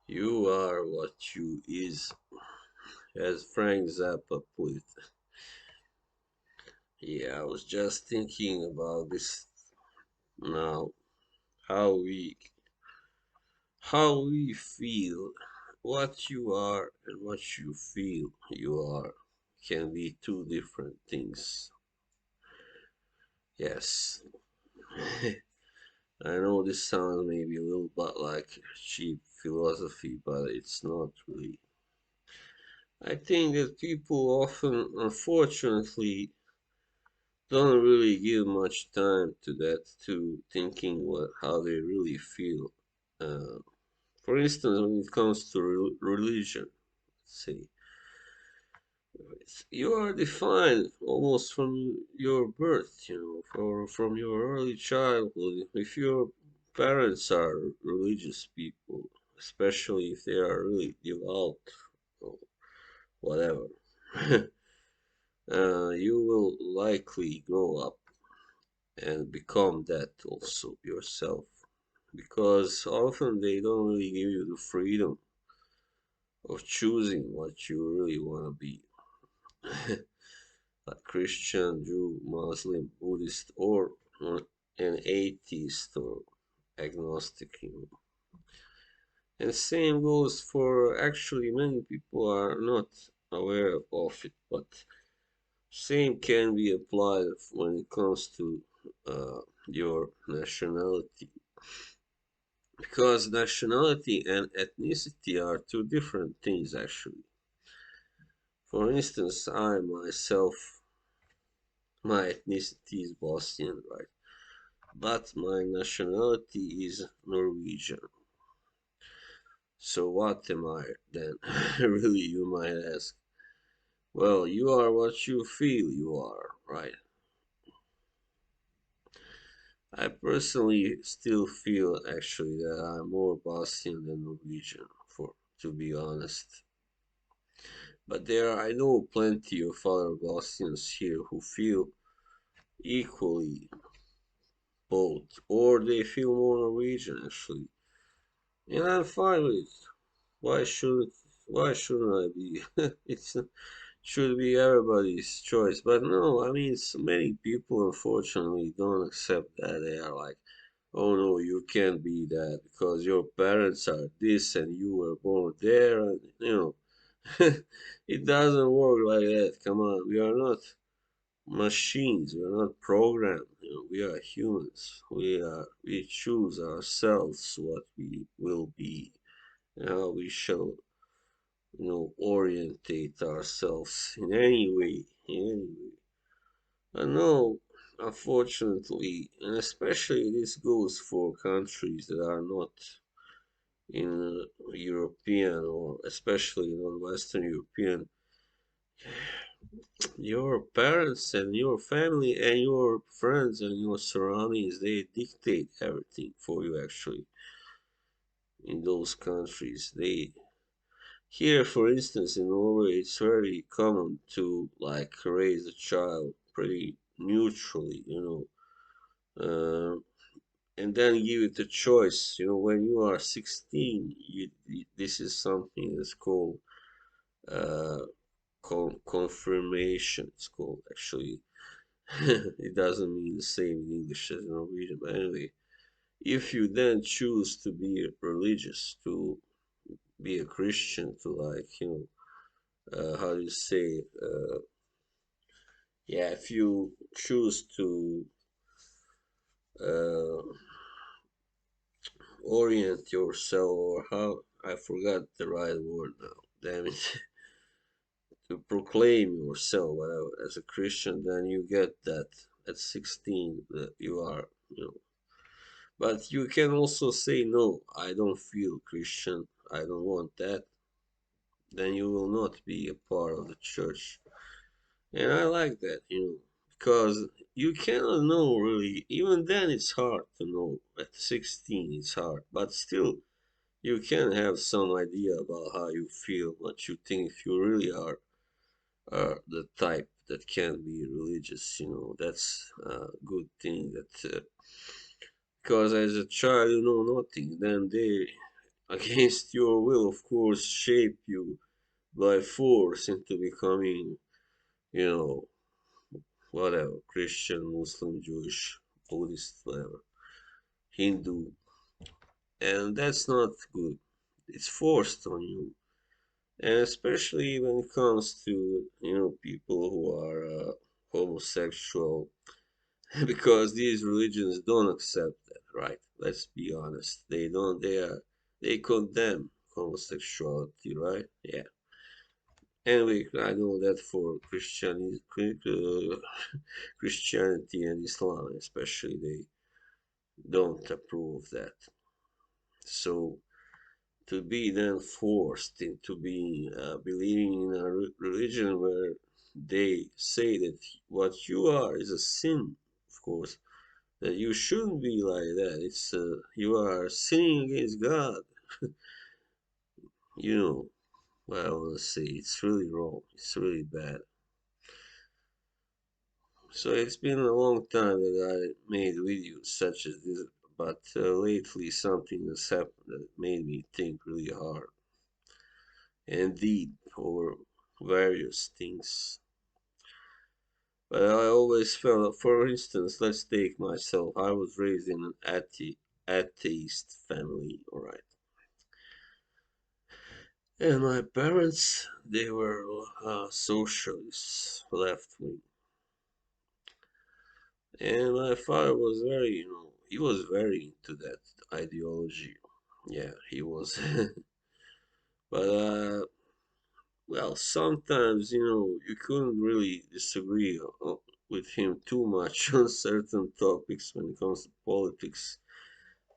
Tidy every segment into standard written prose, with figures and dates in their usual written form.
You are what you is, as Frank Zappa put it. Yeah, I was just thinking about this now. How we how we feel, what you are and what you feel you are can be two different things. Yes. I know this sounds maybe a little bit like cheap philosophy, but it's not really. I think that people often, unfortunately, don't really give much time to that, to thinking what how they really feel. Uh, for instance, when it comes to religion, say you are defined almost from your birth, from your early childhood. If your parents are religious people, especially if they are really devout or whatever, you will likely grow up and become that also yourself. Because often they don't really give you the freedom of choosing what you really want to be. Like Christian, Jew, Muslim, Buddhist, or an atheist or agnostic. And same goes for actually many people are not aware of it, but same can be applied when it comes to your nationality. Because nationality and ethnicity are two different things, actually. For instance, I myself, my ethnicity is Bosnian, right? But my nationality is Norwegian. So what am I then? Really, you might ask. Well, you are what you feel you are, right? I personally still feel actually that I'm more Bosnian than Norwegian, for to be honest. But I know plenty of other Bosnians here who feel equally both, or they feel more Norwegian actually, and I'm fine with it. Why should why shouldn't I be? It's should be everybody's choice, but no, I mean, so many people unfortunately don't accept that. They are like, oh no, you can't be that because your parents are this and you were born there, and it doesn't work like that. Come on, we are not machines. We are not programmed. We are humans. We choose ourselves what we will be and how we shall orientate ourselves in any way. In any way. I know, unfortunately, and especially this goes for countries that are not in European or especially non-Western European, your parents and your family and your friends and your surroundings, they dictate everything for you actually in those countries. They here, for instance, in Norway, it's very common to like raise a child pretty neutrally, and then give it a choice. When you are 16, this is something that's called uh, confirmation. It's called actually. It doesn't mean the same in English as in Norwegian, but anyway, if you then choose to be religious, to be a Christian, to like how do you say yeah, if you choose to uh, orient yourself, or how I forgot the right word now, damn it, to proclaim yourself, whatever, as a Christian, then you get that at 16 that you are. But you can also say, no, I don't feel Christian, I don't want that, then you will not be a part of the church. And I like that, because you cannot know really. Even then, it's hard to know. At 16, it's hard. But still, you can have some idea about how you feel, what you think, if you really are the type that can be religious. That's a good thing that. Because as a child, you know nothing. Then against your will, of course, shape you by force into becoming, you know, whatever, Christian, Muslim, Jewish, Buddhist, whatever, Hindu, and that's not good. It's forced on you, and especially when it comes to people who are homosexual, because these religions don't accept that, right? Let's be honest. They don't. They condemn homosexuality, right? Yeah. Anyway, I know that for Christianity and Islam, especially, they don't approve of that. So to be then forced into being believing in a religion where they say that what you are is a sin, of course, that you shouldn't be like that. It's you are sinning against God. You know what I want to say. It's really wrong. It's really bad. So it's been a long time that I made videos such as this, but lately something has happened that made me think really hard and deep over various things. But I always felt, for instance, let's take myself. I was raised in an atheist family, alright. And my parents, they were socialists, left wing. And my father was very, he was very into that ideology. Yeah, he was. But, well, sometimes, you couldn't really disagree with him too much on certain topics when it comes to politics.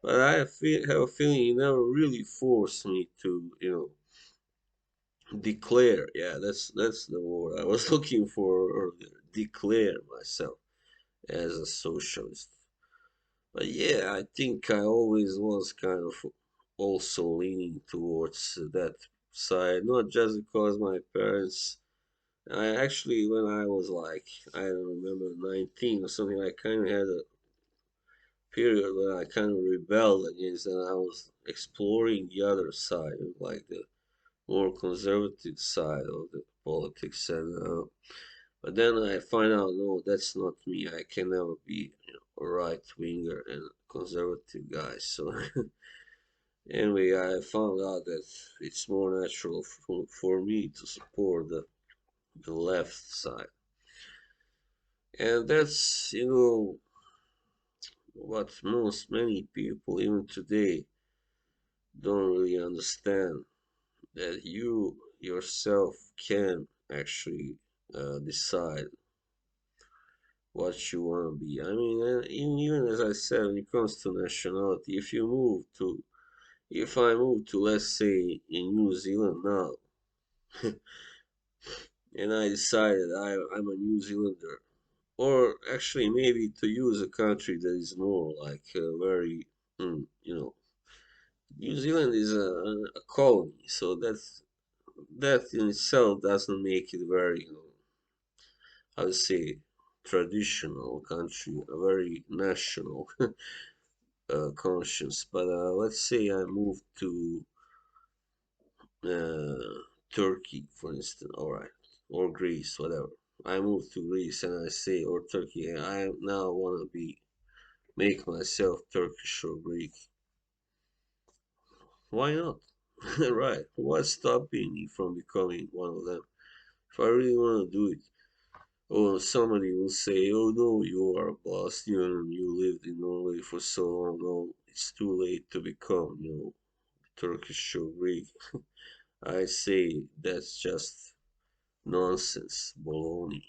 But have a feeling he never really forced me to, declare. Yeah, that's the word I was looking for earlier. Declare myself as a socialist. But yeah, I think I always was kind of also leaning towards that side, not just because my parents. I actually, when I was like, I don't remember, 19 or something, I kind of had a period when I kind of rebelled against that. I was exploring the other side, like the more conservative side of the politics, and but then I find out, no, that's not me. I can never be a right winger and conservative guy. So anyway, I found out that it's more natural for me to support the left side, and that's what many people even today don't really understand, that you yourself can actually decide what you want to be. I mean, even as I said, when it comes to nationality, if I move to, let's say, in New Zealand now, and I decided I'm a New Zealander, or actually maybe to use a country that is more like very, New Zealand is a colony, so that in itself doesn't make it very, I would say, traditional country, a very national conscience. But let's say I move to Turkey, for instance, all right, or Greece, whatever. I move to Greece and I say, or Turkey, and I now want to make myself Turkish or Greek. Why not? Right? What's stopping me from becoming one of them? If I really want to do it, or somebody will say, "Oh no, you are a Bosnian. You lived in Norway for so long. No, it's too late to become, Turkish or Greek." I say that's just nonsense, baloney.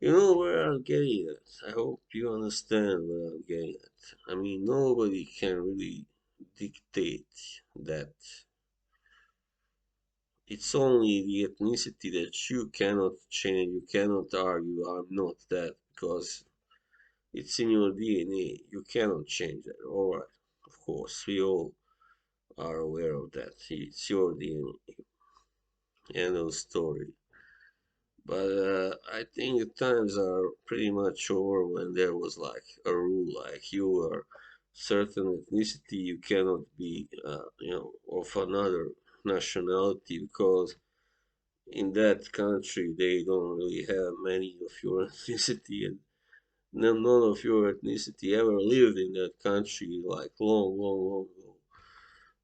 You know where I'm getting at. I hope you understand where I'm getting at. I mean, nobody can really dictate that. It's only the ethnicity that you cannot change. You cannot argue, I'm not that, because it's in your DNA. You cannot change that. All right. Of course, we all are aware of that. It's your DNA. End of story. But I think the times are pretty much over when there was like a rule, like you were certain ethnicity, you cannot be, of another nationality because in that country they don't really have many of your ethnicity, and none of your ethnicity ever lived in that country like long, long, long ago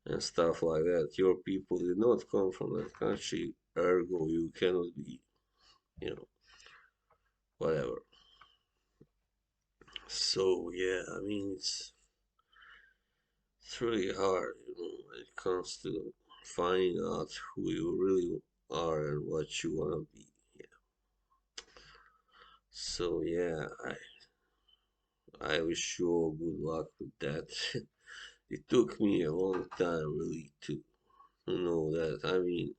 and stuff like that. Your people did not come from that country, ergo you cannot be, you know, whatever. So yeah, I mean it's really hard, when it comes to finding out who you really are and what you wanna be. Yeah. So yeah, I wish you all good luck with that. It took me a long time really to know that. I mean,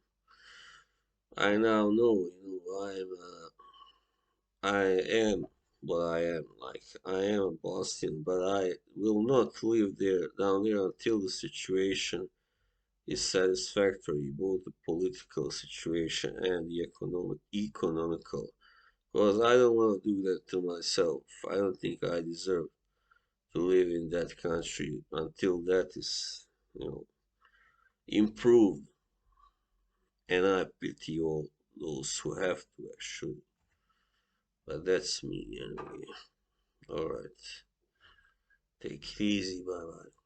I now know, I am what I am. Like I am a Boston, but I will not live there down there until the situation is satisfactory, both the political situation and the economical. Because I don't want to do that to myself. I don't think I deserve to live in that country until that is, improved. And I pity all those who have to actually. But that's me anyway. Alright. Take it easy. Bye bye.